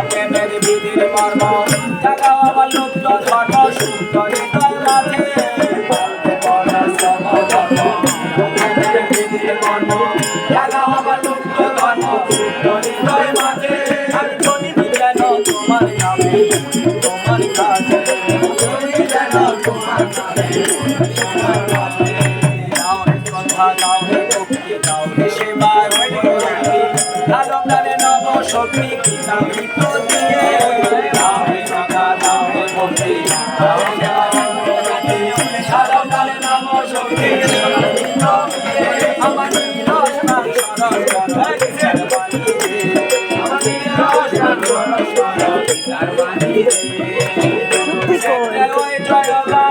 প্রেমের বিধির মর্ম জাগাও আমার লুপ্ত ধর্ম শুদ্ধ হৃদয় মাঝে বলতে বড় সমধর্ম প্রেমের বিধির মর্ম জাগাও আমার লুপ্ত ধর্ম শুদ্ধ হৃদয় মাঝে আমি চলিনি যেন তোমার নামে তোমার কাছে চলি যেন তোমার নামে তোমার কাছে দাও হে শ্রদ্ধা দাও হে ভক্তি দাও হে সেবা আলোকারে নব শক্তি কৃতামৃত দিয়ে দাও হে শ্রদ্ধা দাও হে ভক্তি দাও হে সেবা আলোকারে নব শক্তি কৃতামৃত দিয়ে আমার নিরসমান সরস্বর বাণী রে আমার নিরসমান সরস্বর বাণী রে জয় গা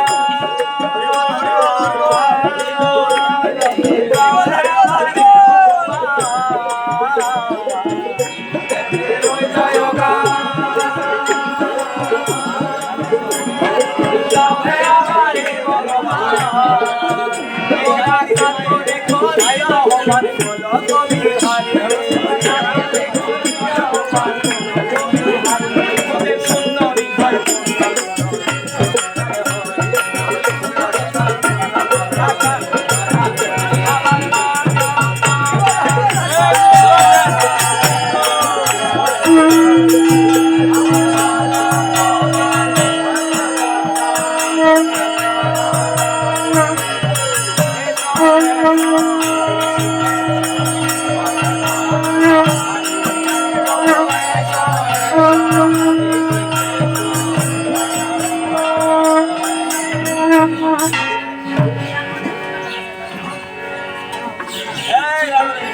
Thank you.